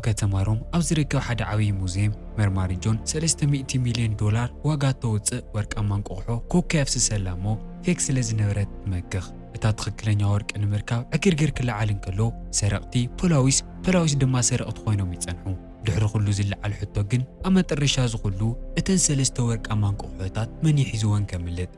ከተማ ሮም ኣብ ዝርከብ ሓደ ዓብይ ሙዚየም መርማሪ ጆን 300 ሚልዮን ዶላር ዋጋ ተውፅእ ወርቃማ እንቋቑሖ ኮካ የፍስሰላ እሞ ፌክ ስለ ዝነበረት ትመክኽ። እታ ትክክለኛ ወርቂ ንምርካብ ዕግርግር ክለዓል እንከሎ ሰረቕቲ ፖላዊስ ድማ ሰረቕቲ ኮይኖም ይጸንሑ። ድሕሪ ኩሉ ዝለዓል ሕቶ ግን ኣብ መጨረሻ ዝኹሉ እተን 3 ወርቃማ እንቋቑሖታት መን ይሒዝወን ከምልጥ።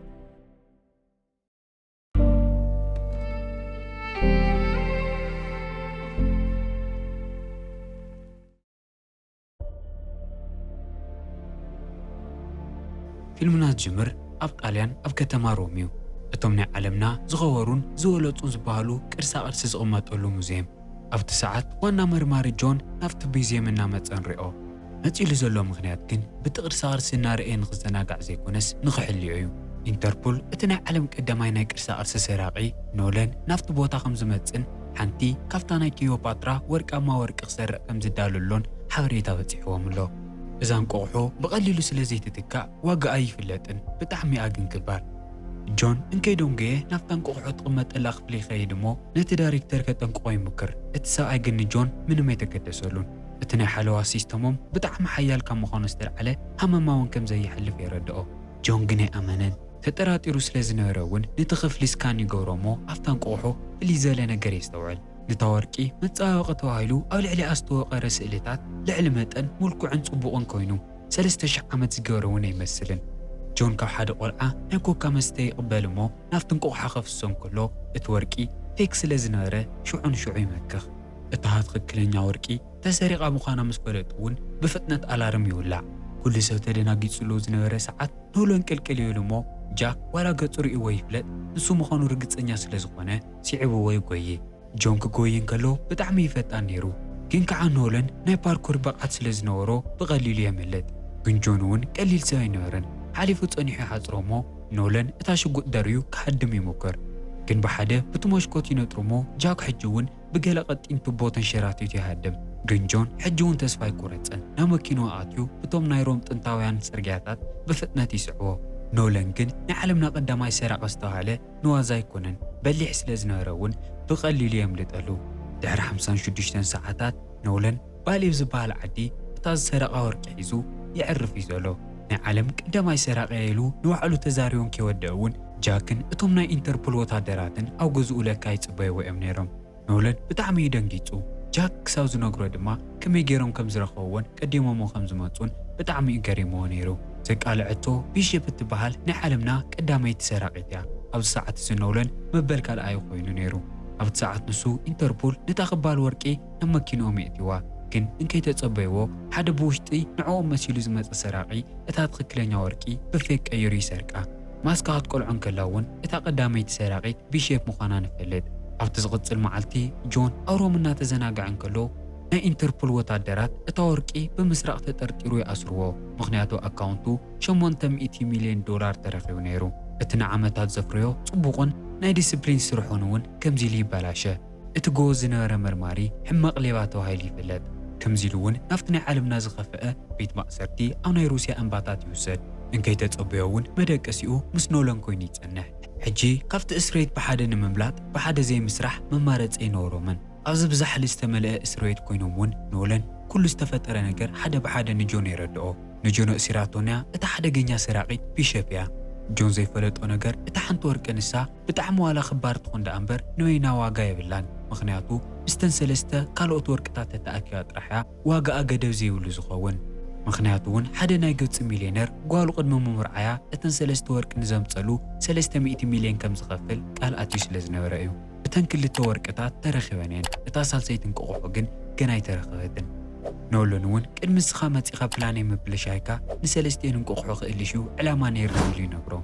ፊልምና ዝጅምር ኣብ ጣልያን ኣብ ከተማ ሮም እዩ። እቶም ናይ ዓለምና ዝኸበሩን ዝወለጹን ዝበሃሉ ቅርሳቅርሲ ዝቕመጠሉ ሙዚየም። ኣብቲ ሰዓት ዋና መርማሪ ጆን ናብቲ ሙዚየም እናመፀ ንሪኦ። መፂሉ ዘሎ ምክንያት ግን በቲ ቅርሳቅርሲ እናርአየ ንክዘናጋዕ ዘይኮነስ ንክሕልዮ እዩ። ኢንተርፖል እቲ ናይ ዓለም ቀዳማይ ናይ ቅርሳቅርሲ ሰራቂ ኖለን ናብቲ ቦታ ከም ዝመፅን ሓንቲ ካብታ ናይ ክሊዮፓትራ ወርቃማ ወርቂ ክሰርቕ ከም ዝዳለሎን ሓበሬታ በፂሕዎም ኣሎ። እዛ እንቋቑሖ ብቐሊሉ ስለ ዘይትትካእ ዋጋኣ ይፍለጥን ብጣዕሚ ግን ክባር። ጆን እንከይዶም ገየ ናብታ እንቋቑሖ ትቕመጠላ ክፍሊ ይኸይድ እሞ ነቲ ዳይሬክተር ከጠንቅቆ ይምክር። እቲ ሰብኣይ ግን ጆን ምንም ኣይተገደሰሉን። እቲ ናይ ሓለዋ ሲስተሞም ብጣዕሚ ሓያል ካብ ምዃኑ ዝተልዓለ ሃመማ እውን ከም ዘይሕልፍ የረድኦ። ጆን ግን ኣይኣመነን። ተጠራጢሩ ስለ ዝነበረ እውን ነቲ ክፍሊ ስካን ይገብሮ እሞ ኣብታ እንቋቑሖ ፍልይ ዝበለ ነገር የስተውዕል። ነታ ወርቂ መፀባበቒ ተባሂሉ ኣብ ልዕሊኣ ዝተወቐረ ስእልታት ልዕሊ መጠን ምልኩዕን ጽቡቕን ኮይኑ 3000 ዓመት ዝገበረ እውን ኣይመስልን። ጆን ካብ ሓደ ቆልዓ ናይ ኮካ መስተ ይቕበል እሞ ናብቲ እንቋቑሖ ከፍሶ እንከሎ እቲ ወርቂ ፌክ ስለ ዝነበረ ሽዑን ሽዑ ይመክኽ። እታ ትክክለኛ ወርቂ ተሰሪቓ ምዃና ምስ ፈለጡ እውን ብፍጥነት ኣላርም ይውላዕ። ኩሉ ሰብ ተደናጊጹሉ ዝነበረ ሰዓት ኖለን ቅልቅል ይብል እሞ ጃክ ዋላ ገጹ ርእይዎ ይፍለጥ ንሱ ምዃኑ ርግፀኛ ስለ ዝኾነ ሲዕብዎ ይጎይ። ጆን ክጎይ እንከሎ ብጣዕሚ ይፈጣን ነይሩ። ግን ከዓ ኖለን ናይ ፓርኮር ብቕዓት ስለ ዝነበሮ ብቐሊሉ የመለጥ። ግን ጆን እውን ቀሊል ሰብ ኣይነበረን። ሓሊፉ ጸኒሑ ይሓፅሮ እሞ ኖለን እታ ሽጉጥ ደርዩ ክሓድም ይሞክር። ግን ብሓደ በቲ መስኮት ይነጥሩ እሞ ጃክ ሕጂ እውን ብገለ ቀጢን ቱቦ ተንሸራቲቱ ይሃድም። ግን ጆን ሕጂ እውን ተስፋ ኣይቆረፀን። ናብ መኪናኡ ኣትዩ እቶም ናይ ሮም ጥንታውያን ጽርግያታት ብፍጥነት ይስዕቦ። ኖለን ግን ናይ ዓለምና ቀዳማይ ሰራቂ ዝተባሃለ ንዋዛ ኣይኮነን። በሊሕ ስለ ዝነበረ እውን ብቐሊሉ የምልጠሉ። ድሕሪ 56 ሰዓታት ኖለን ባሊብ ዝበሃል ዓዲ እታ ዝሰረቓ ወርቂ ሒዙ ይዕርፍ እዩ ዘሎ። ናይ ዓለም ቀዳማይ ሰራቂ ኢሉ ንባዕሉ ተዛሪቦም ከይወድእ እውን ጃክን እቶም ናይ ኢንተርፖል ወታደራትን ኣብ ገዝኡ ለካ ይጽበይዎ እዮም ነይሮም። ኖለን ብጣዕሚ ይደንጊጹ። ጃክ ክሳብ ዝነግሮ ድማ ከመይ ገይሮም ከም ዝረኸብዎን ቀዲሞሞ ከም ዝመፁን ብጣዕሚ እዩ ገሪምዎ ነይሩ። ዘቃልዐቶ ቢሸፕ እትበሃል ናይ ዓለምና ቀዳመይቲ ሰራቂት እያ። ኣብዚ ሰዓት እዚ ኖለን መበል ካልኣይ ኮይኑ ነይሩ። ኣብቲ ሰዓት ንሱ ኢንተርፖል ነታ ክባል ወርቂ ናብ መኪንኦም የእትዋ። ግን እንከይተጸበይዎ ሓደ ብውሽጢ ንዕኦም መሲሉ ዝመፀ ሰራቂ እታ ትክክለኛ ወርቂ ብፌክ ቀይሩ ይሰርቃ። ማስካ ክትቆልዖ ከላ እውን እታ ቀዳመይቲ ሰራቂት ቢሸፕ ምዃና ንፈልጥ። ኣብቲ ዝቕፅል መዓልቲ ጆን ኣብ ሮም እናተዘናግዐ እንከሎ ናይ ኢንተርፖል ወታደራት እታ ወርቂ ብምስራቅ ተጠርጢሩ ይኣስርዎ። ምክንያቱ ኣካውንቱ 800 ሚልዮን ዶላር ተረኺቡ ነይሩ። እቲ ንዓመታት ዘፍርዮ ጽቡቕን ናይ ዲስፕሊን ስርሑን እውን ከምዚ ኢሉ ይበላሸ። እቲ ጎበዝ ዝነበረ መርማሪ ሕማቕ ሌባ ተባሂሉ ይፍለጥ። ከምዚ ኢሉ እውን ናብቲ ናይ ዓለምና ዝኸፍአ ቤት ማእሰርቲ ኣብ ናይ ሩስያ እምባታት ይውሰድ። እንከይተጸበዮ እውን መደቀሲኡ ምስ ኖለን ኮይኑ ይጸንሕ። ሕጂ ካብቲ እስረቤት ብሓደ ንምምላጥ ብሓደ ዘይምስራሕ መማረፂ ይነበሮምን። ኣብዚ ብዛሕሊ ዝተመልአ እስረቤት ኮይኖም እውን ኖለን ኩሉ ዝተፈጠረ ነገር ሓደ ብሓደ ንጆን የረድኦ። ንጆን እሲራቶንያ እታ ሓደገኛ ሰራቂት ቢሸፕ እያ። ጆን ዘይፈለጦ ነገር እታ ሓንቲ ወርቂ ንሳ ብጣዕሚ ዋላ ክባር ትኾን ዳ እምበር ንወይና ዋጋ የብላን። ምክንያቱ ምስተን 3 ካልኦት ወርቅታት ተተኣኪባ ጥራሕያ ዋጋኣ ገደብ ዘይብሉ ዝኸውን። ምክንያቱ እውን ሓደ ናይ ግብፂ ሚልዮነር ጓሉ ቅድሚ ምምርዓያ እተን 3 ወርቂ ንዘምፀሉ 300 ሚልዮን ከም ዝኸፍል ቃል ኣትዩ ስለ ዝነበረ እዩ። እተን ክልተ ወርቅታት ተረኺበን እየን። እታ ሳልሰይቲ እንቋቑሖ ግን ገና ኣይተረኸበትን። ኖለን እውን ቅድሚ ንስኻ መፂኻ ፕላነይ ምብልሻይካ ን3 እንቋቑሖ ክእልሽዩ ዕላማ ነይሩ ኢሉ ይነግሮ።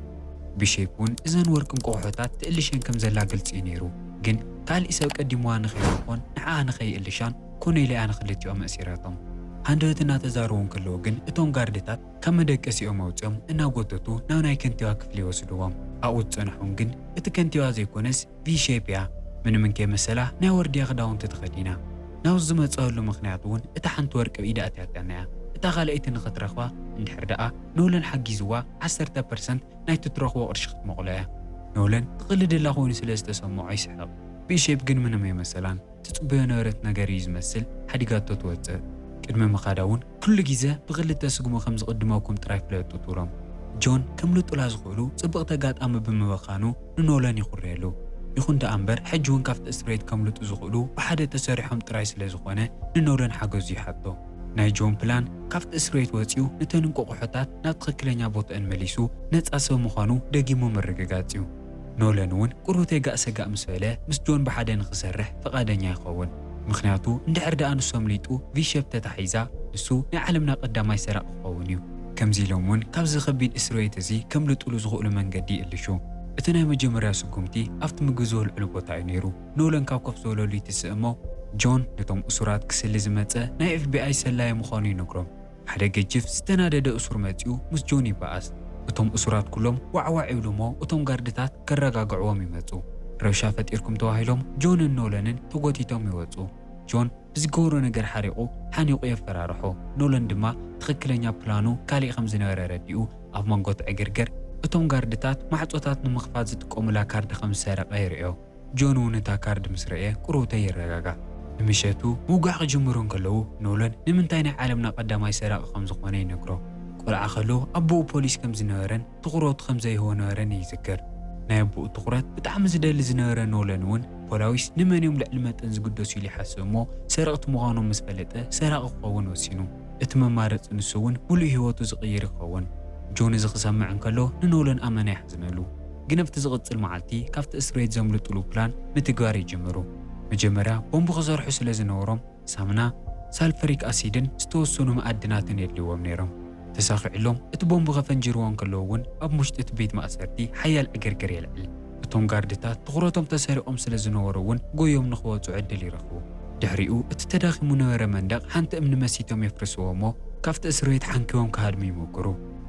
ቢሸፕ እውን እዘን ወርቂ እንቋቑሖታት ትእልሸን ከም ዘላ ግልፂ ነይሩ። ግን ካልእ ሰብ ቀዲምዋ ንኸይኮን ንዓኣ ንኸይእልሻን ኮነይልያ ንኽልቲኦም ኣሲራቶም። ሃንደበት እናተዛረቡ ከለዉ ግን እቶም ጋርድታት ካብ መደቀሲኦም ኣውፅኦም እናጎተቱ ናብ ናይ ከንቲባ ክፍሊ ይወስድዎም። ኣብኡ ዝፀንሖም ግን እቲ ከንቲባ ዘይኮነስ ቢሸፕ እያ። ምንም እንከይመሰላ ናይ ወርድያ ክዳውንቲ ተኸዲና። ናብዚ ዝመፀሉ ምክንያት እውን እታ ሓንቲ ወርቂ ብኢዳ ኣትያትያና እያ። እታ ካልአይቲ ንኽትረኽባ እንድሕር ደኣ ኖለን ሓጊዝዋ 10% ናይቲ ትረኽቦ ቅርሺ ክትመቕሎ እያ። ኖለን ትቕልድላ ኮይኑ ስለ ዝተሰምዖ ይስሕቕ። ቢሸፕ ግን ምንም ኣይመሰላን። ትጽበዮ ነበረት ነገር እዩ ዝመስል ሓዲጋቶ ትወፅእ። ቅድሚ መኻዳውን ኩሉ ግዜ ብኽልተ ስጉሞ ከም ዝቕድመኩም ጥራይ ፍለጡ ትብሎም። ጆን ከም ልጡላ ዝኽእሉ ጽቡቕ ተጋጣሚ ብምብኻኑ ንኖለን ይኹርየሉ። ይኹን ደኣ እምበር ሕጂ እውን ካብቲ እስር ቤት ከምልጡ ዝኽእሉ ብሓደ ተሰሪሖም ጥራይ ስለ ዝኾነ ንኖለን ሓገዙ ይሓቶ። ናይ ጆን ፕላን ካብቲ እስር ቤት ወፂኡ ነተን እንቋቑሖታት ናብ ትኽክለኛ ቦትአን መሊሱ ነፃ ሰብ ምዃኑ ደጊሙ ምርግጋጽ እዩ። ኖለን እውን ቁሩተይ ጋእሰጋእ ምስ በለ ምስ ጆን ብሓደ ንኽሰርሕ ፈቓደኛ ይኸውን። ምክንያቱ እንድሕር ደኣ ንሱ ኣምሊጡ ቪሸፕ ተታሒዛ ንሱ ናይ ዓለምና ቀዳማይ ሰራቕ ክኸውን እዩ። ከምዚ ኢሎም እውን ካብዚ ከቢድ እስር ቤት እዚ ከምልጡሉ ዝኽእሉ መንገዲ ይእልሹ። እቲ ናይ መጀመርያ ስጉምቲ ኣብቲ ምግቢ ዝበልዕሉ ቦታ እዩ ነይሩ። ኖለን ካብ ኮፍ ዝበለሉ ይትስእሞ ጆን ነቶም እሱራት ክስሊ ዝመፀ ናይ FBI ሰላይ ምዃኑ ይነግሮም። ሓደ ገጅፍ ዝተናደደ እሱር መፂኡ ምስ ጆን ይበኣስ። እቶም እሱራት ኩሎም ዋዕዋዕ ይብሉ እሞ እቶም ጋርድታት ከረጋግዕዎም ይመፁ። ረብሻ ፈጢርኩም ተባሂሎም ጆንን ኖለንን ተጎቲቶም ይወፁ። ጆን ብዝገበሮ ነገር ሓሪቑ ሓኒቑ የፈራርሖ። ኖለን ድማ ትኽክለኛ ፕላኑ ካሊእ ከም ዝነበረ ረዲኡ ኣብ መንጎ ትዕግርገር እቶም ጋርድታት ማዕፆታት ንምኽፋት ዝጥቀሙላ ካርዲ ከም ዝሰረቐ ይርዮ። ጆን እውን እታ ካርዲ ምስ ረአየ ቁሩተይ ይረጋጋ። ንምሸቱ ምውጋዕ ክጅምሩ ከለዉ ኖለን ንምንታይ ናይ ዓለምና ቀዳማይ ሰራቂ ከም ዝኾነ ይነግሮ። ቆልዓ ከሎ ኣቦኡ ፖሊስ ከም ዝነበረን ትኹረቱ ከም ዘይህቦ ነበረን ይዝክር። ናይ ኣቦኡ ትኹረት ብጣዕሚ ዝደሊ ዝነበረ ኖለን እውን ፖላዊስ ንመን እዮም ልዕሊ መጠን ዝግደሱ ኢሉ ይሓስብ እሞ ሰረቕቲ ምዃኖም ምስ ፈለጠ ሰራቂ ክኸውን ወሲኑ። እቲ መማረፂ ንሱ እውን ሙሉእ ህይወቱ ዝቕይር ይኸውን። ጆን እዚ ክሰምዕ እንከሎ ንኖለን ኣመና ይሕዝነሉ። ግን ኣብቲ ዝቕፅል መዓልቲ ካብቲ እስር ቤት ዘምልጡሉ ፕላን ምትግባር ይጅምሩ። መጀመርያ ቦምቢ ክሰርሑ ስለ ዝነበሮም ሳሙና፣ ሳልፈሪክ ኣሲድን ዝተወሰኑ መኣድናትን የድልይዎም ነይሮም። ተሳኺዕሎም እቲ ቦምቢ ከፈንጅርዎም ከለዉ እውን ኣብ ውሽጢ እቲ ቤት ማእሰርቲ ሓያል ዕግርግር የልዕል። እቶም ጋርድታት ትኹረቶም ተሰሪቖም ስለ ዝነበሩ እውን ጎዮም ንኽወፁ ዕድል ይረኽቡ። ድሕሪኡ እቲ ተዳኺሙ ነበረ መንደቕ ሓንቲ እምኒ መሲቶም የፍርስዎ እሞ ካብቲ እስር ቤት ሓንኪቦም ክሃድሙ ይሞክሩ።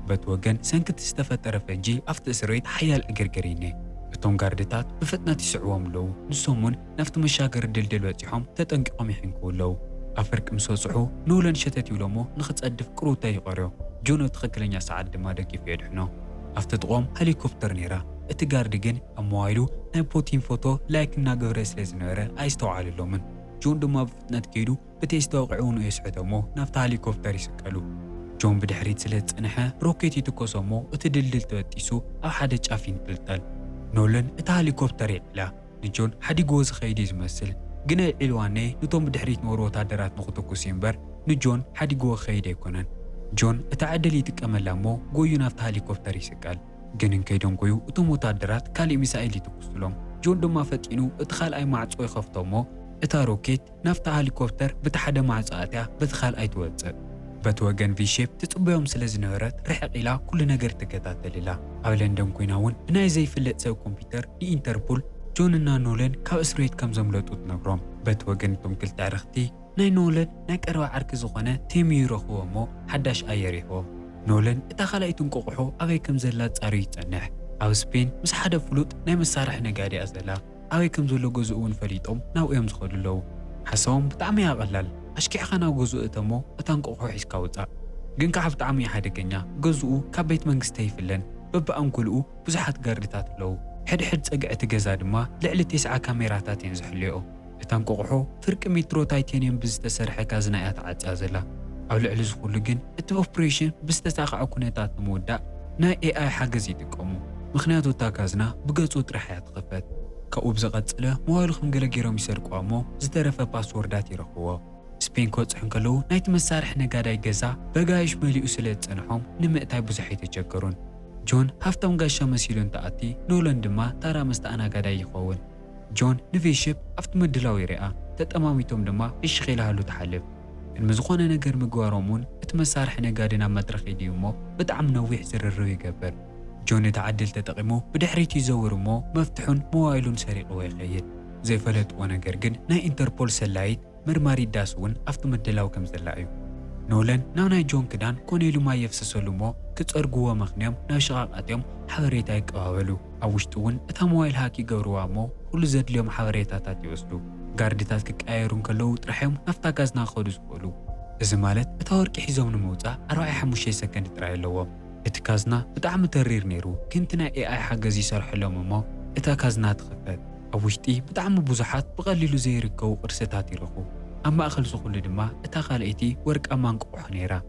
በቲ ወገን ሰንኪቲ ዝተፈጠረ ፈንጂ ኣብቲ እስር ቤት ሓያል ዕግርግር ይኔ። እቶም ጋርድታት ብፍጥነት ይስዕዎም ኣለዉ። ንሶም እውን ናብቲ መሻገሪ ድልድል በፂሖም ተጠንቂቖም ይሕንክዉ ኣለዉ። ኣብ ፍርቂ ምስ በፅሑ ኖለን ሸተት ይብሎ እሞ ንኽጸድፍ ቁሩተይ ይቐርዮ። ጆን ኣብ ትኽክለኛ ሰዓት ድማ ደጊፉ የድሕኖ። ኣብቲ ጥቖም ሄሊኮፕተር ነይራ። እቲ ጋርዲ ግን ኣብ ሞባይሉ ናይ ፑቲን ፎቶ ላይክ እናገበረ ስለ ዝነበረ ኣይስተውዓለሎምን። ጆን ድማ ብፍጥነት ከይዱ ብቴስታ ወቂዑ ንኡ የስሕቶ እሞ ናብቲ ሄሊኮፕተር ይስቀሉ። ጆን ብድሕሪት ስለ ዝፅንሐ ሮኬት ይትኮሶ እሞ እቲ ድልድል ተበጢሱ ኣብ ሓደ ጫፍ ይንጥልጠል። ኖለን እታ ሄሊኮፕተር የዕላ ንጆን ሓዲግዎ ዝኸይድ እዩ ዝመስል። ግን ኣይዒልዋነ ነቶም ብድሕሪት ነበሩ ወታደራት ንኽትኩስ እምበር ንጆን ሓዲግዎ ክኸይድ ኣይኮነን። ጆን እታ ዕድል ይጥቀመላ እሞ ጎዩ ናብቲ ሄሊኮፕተር ይስቃል። ግን እንከይዶም ጎዩ እቶም ወታደራት ካሊእ ሚሳኤል ይትኩስሎም። ጆን ድማ ፈጢኑ እቲ ካልኣይ ማዕጾ ይኸፍቶ እሞ እታ ሮኬት ናብታ ሄሊኮፕተር በቲ ሓደ ማዕጾ ኣትያ በቲ ካልኣይ ትወፅእ። በቲ ወገን ቪሼፕ ትጽበዮም ስለ ዝነበረት ርሕቕ ኢላ ኩሉ ነገር ትከታተል ኢላ። ኣብ ለንደን ኮይና እውን ብናይ ዘይፍለጥ ሰብ ኮምፒተር ንኢንተርፖል ጆንና ኖለን ካብ እስር ቤት ከም ዘምለጡ ትነግሮም። በቲ ወገን እቶም ክልተ ኣዕርኽቲ ናይ ኖለን ናይ ቀረባ ዓርኪ ዝኾነ ቴሚ ይረኽቦ እሞ ሓዳሽ ኣየር ይህቦ። ኖለን እታ ካልኣይቲ እንቋቑሖ ኣበይ ከም ዘላ ጻርዩ ይጸንሕ። ኣብ ስፔን ምስ ሓደ ፍሉጥ ናይ መሳርሒ ነጋዲኣ ዘላ ኣበይ ከም ዘሎ ገዝኡ እውን ፈሊጦም ናብኡ እዮም ዝኸዱ ኣለዉ። ሓሳቦም ብጣዕሚ ያቐላል። ኣሽኪዕኻ ናብ ገዝኡ እተሞ እታ እንቋቑሖ ሒዝካ ውፃእ። ግን ከዓ ብጣዕሚ ሓደገኛ። ገዝኡ ካብ ቤት መንግስቲ ኣይፍለን። በብኣንጎልኡ ብዙሓት ጋርድታት ኣለዉ። ሕድሕድ ፀግዒ እቲ ገዛ ድማ ልዕሊ 9 ካሜራታት እየን ዝሕልዮ። እታ እንቋቑሖ ፍርቂ ሜትሮ ታይቴንየም ብዝተሰርሐ ካዝና እያ ተዓፅያ ዘላ። ኣብ ልዕሊ ዝኹሉ ግን እቲ ኦፕሬሽን ብዝተሳኽዐ ኩነታት ንምውዳእ ናይ AI ሓገዝ ይጥቀሙ። ምክንያቱ እታ ካዝና ብገጹ ጥራሕ እያ ትኽፈት። ካብኡ ብዝቐፅለ ሞባይሉ ከም ገለ ገይሮም ይሰርቅዎ እሞ ዝተረፈ ፓስወርዳት ይረኽብዎ። ስፔን ክወፅሑ ከለዉ ናይቲ መሳርሒ ነጋዳይ ገዛ በጋይሽ መሊኡ ስለ ዝፀንሖም ንምእታይ ብዙሕ ኣይተቸገሩን። ጆን ሃፍታም ጋሻ መሲሉ እንተኣቲ ኖለን ድማ ታራ መስተኣናጋዳይ ይኸውን። ጆን ንቪሼፕ ኣብቲ ምድላው ይርአ። ተጠማሚቶም ድማ ፍሽኽ ኢላሃሉ ትሓልፍ። ቅድሚ ዝኾነ ነገር ምግባሮም እውን እቲ መሳርሒ ነጋዲ ናብ መድረኽ ይድዩ እሞ ብጣዕሚ ነዊሕ ዝርርብ ይገብር። ጆን እቲ ዓድል ተጠቒሙ ብድሕሪት ይዘውር እሞ መፍትሑን ሞባይሉን ሰሪቕዎ ይኸይድ። ዘይፈለጥዎ ነገር ግን ናይ ኢንተርፖል ሰላይት መርማሪ ዳስ እውን ኣብቲ ምድላው ከም ዘላ እዩ። ኖለን ናብ ናይ ጆን ክዳን ኮኔሉ ማይ የፍስሰሉ እሞ ክፀርግዎ መኽንዮም ናብ ሸቓቃትዮም ሓበሬታ ይቀባበሉ። ኣብ ውሽጡ እውን እታ ሞባይል ሃክ ይገብርዋ እሞ ኩሉ ዘድልዮም ሓበሬታታት ይወስዱ። ጋርድታት ክቀያየሩ ከለዉ ጥራሕዮም ናፍታ ጋዝና ክኸዱ ዝኽእሉ። እዚ ማለት እታ ወርቂ ሒዞም ንምውፃእ 45 ሰከንድ ጥራይ ኣለዎም። እቲ ካዝና ብጣዕሚ ተሪር ነይሩ። ግን እቲ ናይ AI ሓገዝ ይሰርሐሎም እሞ እታ ካዝና ትኽፈት። ኣብ ውሽጢ ብጣዕሚ ብዙሓት ብቐሊሉ ዘይርከቡ ቅርስታት ይረኽቡ። أما أخل زخل دما اتخاليتي ورق أمان قوح نيرا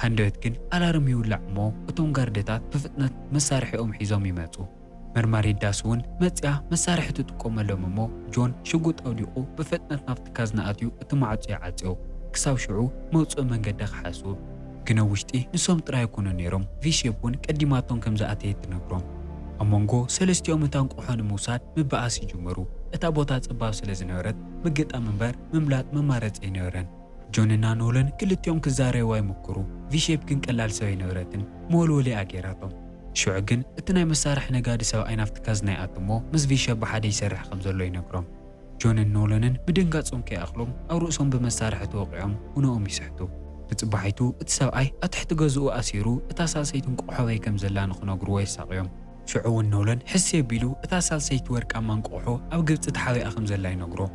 هندوت كن ألارم يولع مو أتون قاردتات بفتنة مسارحي حيزوم يماتو مرماري داسون متيا مسارحي تتقوم لهم جون شقوط أوديقو بفتنة نافت كازنا أتيو اتمعاتي عاتيو كساو شعو موتسو من قدخ حاسوب كنوشتي نسوم ترى يكونوا نيرم في شيبون قديماتهم كم زاتي تنقرم أمونغو سلستيوم متان قوحان موساد مبعاسي جمرو اتا بوتا صباب سلازنورت مقط منبر مملات ممارت اينورن جوننا نولن كلتيوم كزاريوا يمكرو في شيب كن قلال سوي نورتن مولولي اغيراتهم شوعقن اتناي مسارح نغادي سو اينافت كازناي اتمو مس في شيب بحد يسرح خمزلو ينكرم جونن نولنن بدنغاصوم كي اخلوم او رؤسهم بمسارح توقعهم ونوم يسحتو بتصبحيتو اتساوي اتحت غزو اسيرو اتاساسيتن قحوي كم زلان خنغرو يساقيوم شعون نولن حسي بيلو اتاساسيت ورق امان قحو او غبص تحاوي اخم زلا ينغرو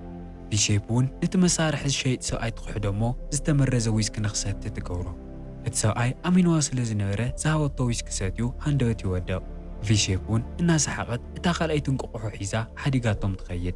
بيشيبون نتمسارح الشيء ساعات قحدمو استمر زويس كنخسات تتغورو اتساعي امين واصل زنوره زاوتو ويس كساتيو هندوت يودو بيشيبون الناس حقت اتاخلايتن قحو حيزا حديقاتهم تخيد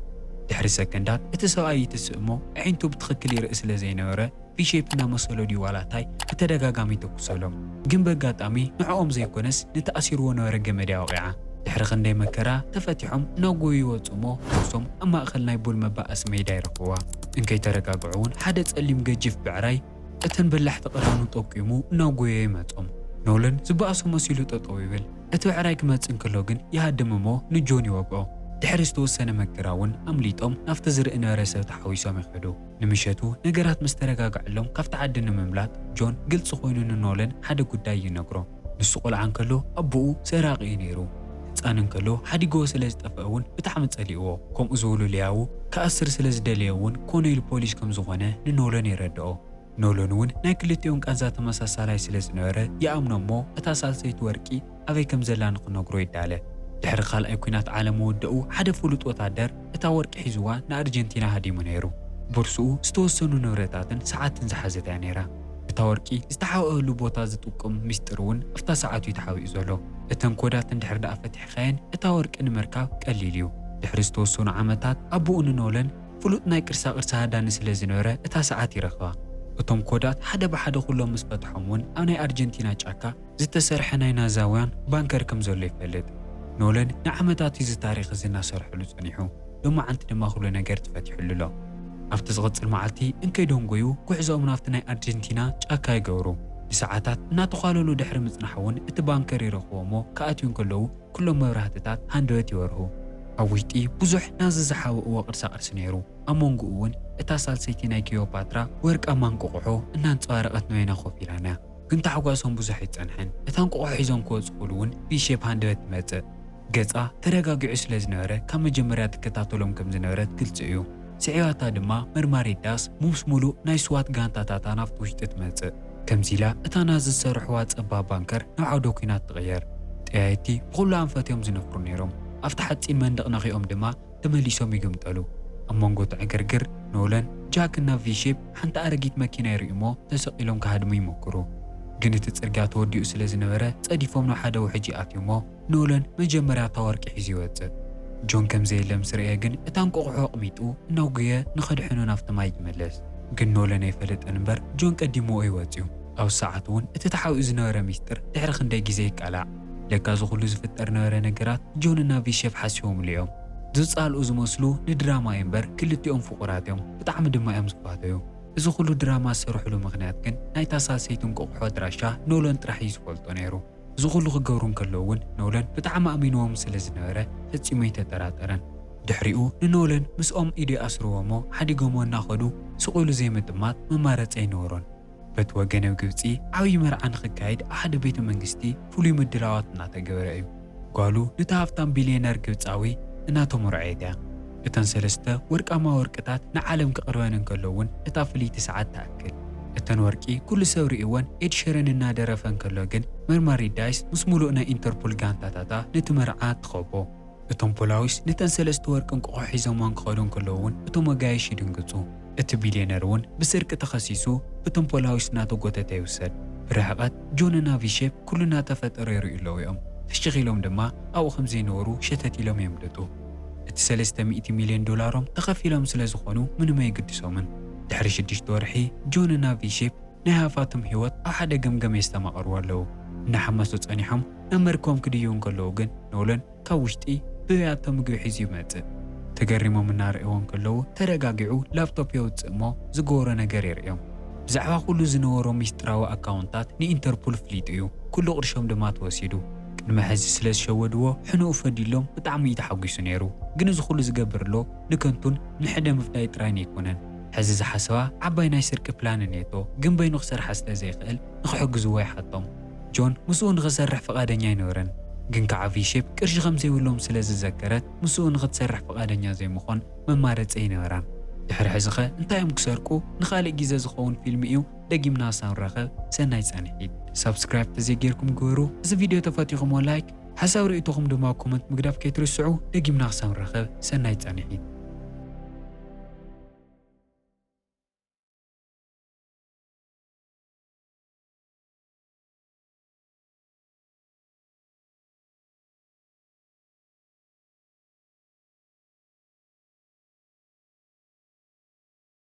دحر سكندات اتساعي تسمو عينتو بتخكل رئيس لزينوره في شيء بنا مسؤولو ديوالاتاي اتدغاغامي تقصلهم جنب قاطامي نعوم زي كونس نتأثير ونور جمدي وقعه دحر خندي مكرا تفتحهم نوغوي وصمو وصم اما اخلنا يبول مباس ميدا يرقوا انكي ترغاغعون حدا تصليم ججف بعراي اتن بلح تقرانو طقيمو نوغوي يمصم نولن زباسو مسيلو تطويبل اتو عراي كمصن كلوغن يهدممو نجوني وقو دحرس توسنه مكراون امليطوم نافت زرئنا رسه تحويسوم يخدو نمشتو نغرات مسترغاغعلهم كفت عدن مملات جون قلص خوينن نولن حدا غداي ينغرو نسقول عنكلو ابو سراقي نيرو صانن كلو حديغو سلاز طفاون بتحم صليو كوم ازولو لياو كاسر سلاز دليون كونيل بوليس كم زغونه نولن يردو نولنون ناكلتيون قنزا تمساسالاي سلاز نوره يامنمو اتاسالسيت ورقي ابي كم زلان قنغرو يداله دحر خال اي كونات عالم ودؤو حدا فلوط وتادر اتا ورق حيزوا نارجنتينا هديمو نيرو بورسو ستوسنو نورتاتن ساعاتن زحزت نيرا اتا ورقي استحاولو بوتا زطقم ميسترون افتا ساعاتو يتحاوي زولو اتن كوداتن دحر دا فتح خاين اتا ورق نمركاب قليليو دحر ستوسنو عامتات ابو نولن فلوط ناي قرصا قرصا دان سلازنوره اتا ساعات يرخوا اتم كودات حدا بحدا كلهم مسفتحمون انا ارجنتينا چاكا زتسرح ناينا زاويان بانكر كم زولو يفلد نولن نعمتاتي زي تاريخ زينا سرحلو صنيحو لما عنت دما كل نجر تفتحلو له افت زغط المعاتي انكيدون غيو كحزوم نافتنا ارجنتينا چاكا يغورو بساعات ناتخاللو دحر مصنحون ات بانكر يرخومو كاتيون كلو كلهم مبرهتات هندوت يورهو اويتي بزح ناز زحاو وقرصا قرص نيرو امونغو ون اتا سالسيتي ناي كيوباترا ورق امان ققحو انان صارقت نوينا خوفيلانا كنت حواسهم بزح يصنحن اتان ققحو حيزون كوصقلون بيشيب هندوت مص ገጻ ተረጋግዑ ስለዝነበረ ካብ መጀመርያ ተከታተሎም ከም ዝነበረት ግልጽ እዩ ስዒዋታ ድማ መርማሪ ዳስ ሙስ ሙሉእ ናይ ስዋት ጋንታታት ናፍቲ ውሽጢ ትመጽእ ከምዚላ እታ ናዝ ዝሰርሕዋ ጸባብ ባንከር ናብ ዓውደ ኩናት ትቕየር ጥያይቲ ብኩሉ ኣንፈትዮም ዝነፍሩ ነይሮም ኣብቲ ሓፂን መንደቕ ነኺኦም ድማ ተመሊሶም ይግምጠሉ ኣብ መንጎ ትዕግርግር ኖለን ጃክ እና ቪሺፕ ሓንቲ ኣረጊት መኪና ይርእሞ ተሰቂሎም ክሃድሙ ይሞክሩ ግን እቲ ጽርግያ ተወዲኡ ስለ ዝነበረ ጸዲፎም ናብ ሓደ ውሕጂ ኣትዩሞ ኖለን መጀመርያ ታወርቂ ሒዙ ይወጽእ ጆን ከም ዘየለም ስርኤ ግን እታን ቆቕሖ ቅሚጡ እናውግየ ንኸድሕኑ ናፍቲ ማይ ይመለስ ግን ኖለን ኣይፈለጠን እምበር ጆን ቀዲሞ ይወጽዩ ኣብ ሰዓት እውን እቲ ተሓዊኡ ዝነበረ ሚስጥር ድሕሪ ክንደይ ግዜ ይቃላዕ ለካ ዝኹሉ ዝፍጠር ነበረ ነገራት ጆንና ቪሼፕ ሓሲቦም ልዮም ዝጻልኡ ዝመስሉ ንድራማ እምበር ክልቲኦም ፍቑራት እዮም ብጣዕሚ ድማ እዮም ዝፋተዩ እዚ ኩሉ ድራማ ዝሰርሕሉ ምኽንያት ግን ናይ ታሳሰይቱን ቆቕሖ ድራሻ ኖለን ጥራሕ እዩ ዝፈልጦ ነይሩ እዚ ኩሉ ክገብሩ ከለውን ኖለን ብጣዕሚ ኣሚንዎም ስለ ዝነበረ ፈፂሙ ይተጠራጠረን ድሕሪኡ ንኖለን ምስኦም ኢድ ኣስርዎሞ ሓዲጎሞ እናኸዱ ስቑሉ ዘይምጥማት መማረፂ ይነበሮን በቲ ወገነ ግብፂ ዓብዪ መርዓ ንክካየድ ኣብ ሓደ ቤተ መንግስቲ ፍሉይ ምድላዋት እናተገበረ እዩ ጓሉ ነታ ሃፍታም ቢልዮነር ግብፃዊ እናተመርዐት እያ እተን ሰለስተ ወርቃማ ወርቅታት ንዓለም ክቕርበን ከለውን እታ ፍልይቲ ሰዓት ተኣክል እተን ወርቂ ኩሉ ሰብ ርእይወን ኤድ ሸረን እናደረፈን ከሎ ግን መርማሪ ዳይስ ምስ ሙሉእ ናይ ኢንተርፖል ጋንታታታ ነቲ መርዓ ትኸቦ እቶም ፖላዊስ ነተን ሰለስተ ወርቅን ቆቑሑ ሒዞሞን ክኸዱን ከለውን እቶም ወጋይሽ ይድንግፁ እቲ ቢልዮነር እውን ብስርቂ ተኸሲሱ እቶም ፖላዊስ እናተጎተተ ይውሰድ ብርሕቐት ጆንና ቪሼፕ ኩሉ እናተፈጠረ ይርእዩ ኣለዉ እዮም ተሽኺሎም ድማ ኣብኡ ከምዘይነበሩ ሸተት ኢሎም የምልጡ እቲ $300 ሚልዮን ተኸፊሎም ስለ ዝኾኑ ምንም ኣይግድሶምን ድሕሪ 6 ወርሒ ጆንና ቪሼፕ ናይ ሃፋቶም ህይወት ኣብ ሓደ ገምገም የስተማቕርቡ ኣለዉ። እናሓመሱ ጸኒሖም ናብ መርከቦም ክድይቡ ከለዉ ግን ኖለን ካብ ውሽጢ ብያቶ ምግቢ ሒዙ ይመጽእ። ተገሪሞም እናርእዎም ከለዉ ተረጋጊዑ ላፕቶፕ የውፅእ እሞ ዝገበሮ ነገር የርእዮም። ብዛዕባ ኩሉ ዝነበሮ ሚስጥራዊ ኣካውንታት ንኢንተርፖል ፍሊጡ እዩ። ኩሉ ቅርሾም ድማ ተወሲዱ። ቅድሚ ሕዚ ስለ ዝሸወድዎ ሕኑኡ ፈዲሎም ብጣዕሚ እዩ ተሓጒሱ ነይሩ። ግን እዚ ኩሉ ዝገብርሎ ንከንቱን ንሕደ ምፍዳይ ጥራይን ኣይኮነን። ሕዚ ዝሓሰባ ዓባይ ናይ ስርቂ ፕላን እኔቶ፣ ግን በይኑ ክሰርሓ ስለ ዘይኽእል ንክሕግዝዎ ይሓቶም። ጆን ምስኡ ንኽሰርሕ ፈቓደኛ ኣይነበረን። ግን ከዓ ቪሼፕ ቅርሺ ከም ዘይብሎም ስለ ዝዘከረት ምስኡ ንኽትሰርሕ ፈቓደኛ ዘይምኾን መማረፂ ይነበራን። ድሕሪ ሕዚ ኸ እንታይ እዮም ክሰርቁ ንኻልእ ግዜ ዝኸውን ፊልሚ እዩ። ደጊምና ሳንረኸብ ሰናይ ጸኒሒት። ሰብስክራይብ ተዘይጌርኩም ግበሩ። እዚ ቪድዮ ተፈቲኹሞ ላይክ፣ ሓሳብ ርእይቶኹም ድማ ኮመንት ምግዳፍ ከይትርስዑ። ደጊምና ክሳንረኸብ ሰናይ ጸኒሒት።